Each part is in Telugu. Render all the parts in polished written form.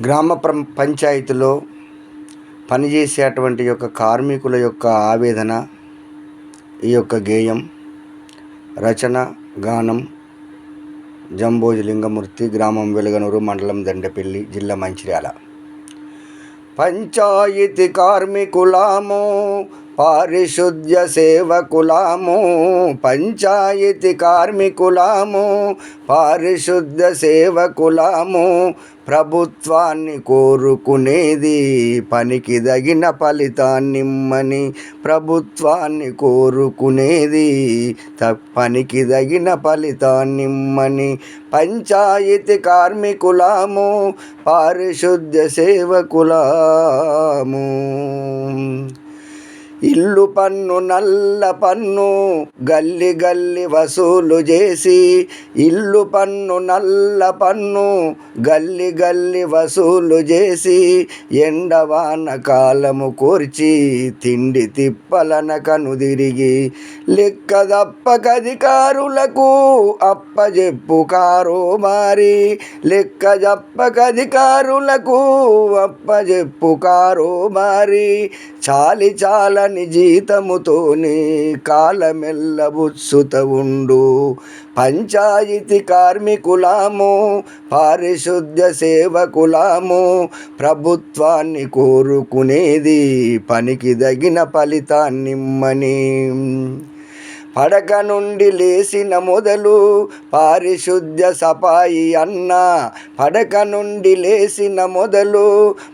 గ్రామ పంచాయతీలో పనిచేసేటువంటి యొక్క కార్మికుల యొక్క ఆవేదన ఈ యొక్క గేయం. రచన గానం జంబోజి లింగమూర్తి, గ్రామం వెలుగనూరు, మండలం దండపల్లి, జిల్లా మంచిర్యాల. పంచాయతీ కార్మికులాము, పారిశుద్ధ్య సేవకులాము, పంచాయతీ కార్మికులాము, పారిశుద్ధ్య సేవకులాము, ప్రభుత్వాన్ని కోరుకునేది పనికి తగిన ఫలితాన్నిమ్మని, ప్రభుత్వాన్ని కోరుకునేది పనికి తగిన ఫలితాన్నిమ్మని. పంచాయతీ కార్మికులాము, పారిశుద్ధ్య సేవకులాము. ఇల్లు పన్ను నల్ల పన్ను గల్లి గల్లి వసూలు చేసి, ఇల్లు పన్ను నల్ల పన్ను గల్లి గల్లి వసూలు చేసి, ఎండవాన కాలము కోర్చి తిండి తిప్పలన కనుదిరిగి, లెక్క దప్పకధికారులకు అప్పజెప్పు కారో మారి, లెక్క చెప్పకధికారులకు అప్పజెప్పు కారో మారి, చాలి చాలని జీతముతోని కాలమెల్లబుచ్చుత ఉండు. పంచాయతీ కార్మికులాము, పారిశుద్ధ్య సేవకులాము, ప్రభుత్వాన్ని కోరుకునేది పనికి తగిన ఫలితాన్నిమ్మని. పడక నుండి లేసిన మొదలు పారిశుద్ధ్య సపాయి అన్న, పడక నుండి లేసిన మొదలు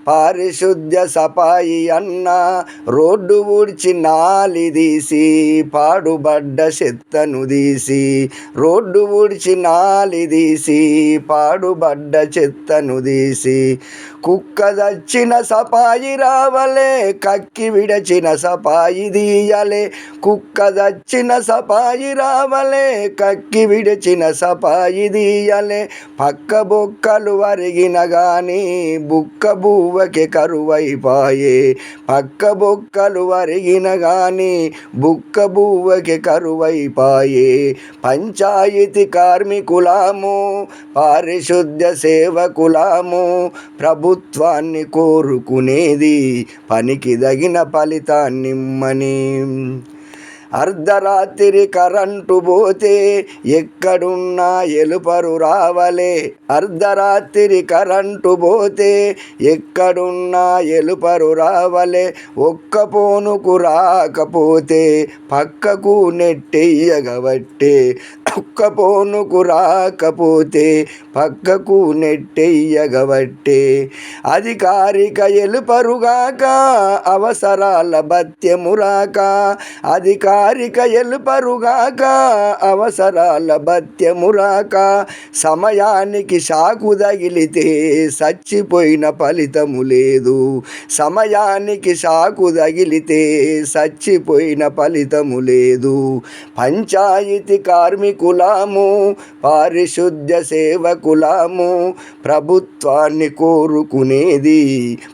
పారిశుద్ధ్య సపాయి అన్న, రోడ్డు ఊడ్చి నాలి తీసి పాడుబడ్డ చెత్తను తీసి, రోడ్డు ఊడ్చి నాలి తీసి పాడుబడ్డ చెత్తను తీసి, కుక్క దచ్చిన సపాయి రావలే, కక్కి విడచిన సపాయి తీయలే, కుక్క దచ్చిన సపాయి రావలే, కక్కి విడిచిన సపాయి తీయలే, పక్క బొక్కలు వరిగిన గాని బుక్క బువ్వకి కరువైపాయే, పక్క బొక్కలు వరిగిన గాని బుక్క బువ్వకి కరువైపాయే. పంచాయతీ కార్మికులాము, పారిశుద్ధ్య సేవకులాము, ప్రభుత్వాన్ని కోరుకునేది పనికి తగిన ఫలితాన్నిమ్మని. అర్ధరాత్రి కరెంటు పోతే ఎక్కడున్నా ఎలుపరు రావలే, అర్ధరాత్రి కరెంటు పోతే ఎక్కడున్నా ఎలుపరు రావలే, ఒక్క పోనుకు రాకపోతే పక్కకు నెట్టెయ్యగబట్టే, ఒక్క పోనుకు రాకపోతే పక్కకు నెట్టెయ్యగబట్టే. అధికారిక ఎలుపరుగాక అవసరాల భత్యమురాక, అధికారిక ఎలుపరుగాక అవసరాల భత్యమురాక, సమయానికి షాకు తగిలితే చచ్చిపోయిన ఫలితము లేదు, సమయానికి షాకు తగిలితే చచ్చిపోయిన ఫలితము లేదు. పంచాయతీ కార్మికులాము, పారిశుద్ధ్య సేవకులాము, ప్రభుత్వాన్ని కోరుకునేది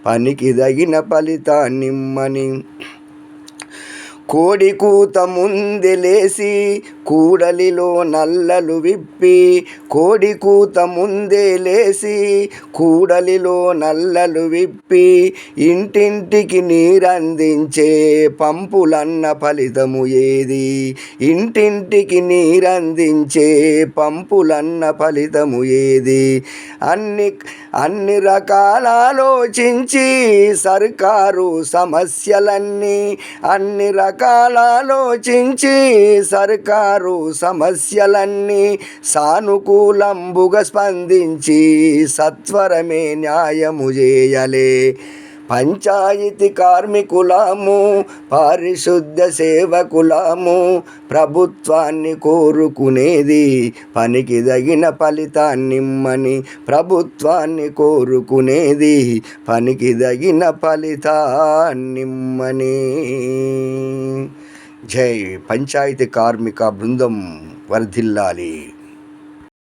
పనికి తగిన ఫలితాన్నిమ్మని. కోడి కూత ముందే లేసి కూడలిలో నల్లలు విప్పి, కోడి కూత ముందే లేసి కూడలిలో నల్లలు విప్పి, ఇంటింటికి నీరందించే పంపులన్న ఫలితము ఏది, ఇంటింటికి నీరందించే పంపులన్న ఫలితము ఏది. అన్ని రకాల ఆలోచించి సర్కారు సమస్యలన్నీ, అన్ని రకాల ఆలోచించి సర్కారు సమస్యలన్నీ సానుకూలంబుగా స్పందించి సత్వరమే న్యాయము చేయలే. పంచాయతీ కార్మికులాము, పారిశుద్ధ్య సేవకులాము, ప్రభుత్వాన్ని కోరుకునేది పనికి తగిన ఫలితాన్నిమ్మని, ప్రభుత్వాన్ని కోరుకునేది పనికి తగిన ఫలితాన్నిమ్మని. జై పంచాయతీ కార్మిక బృందం వర్ధిల్లాలి.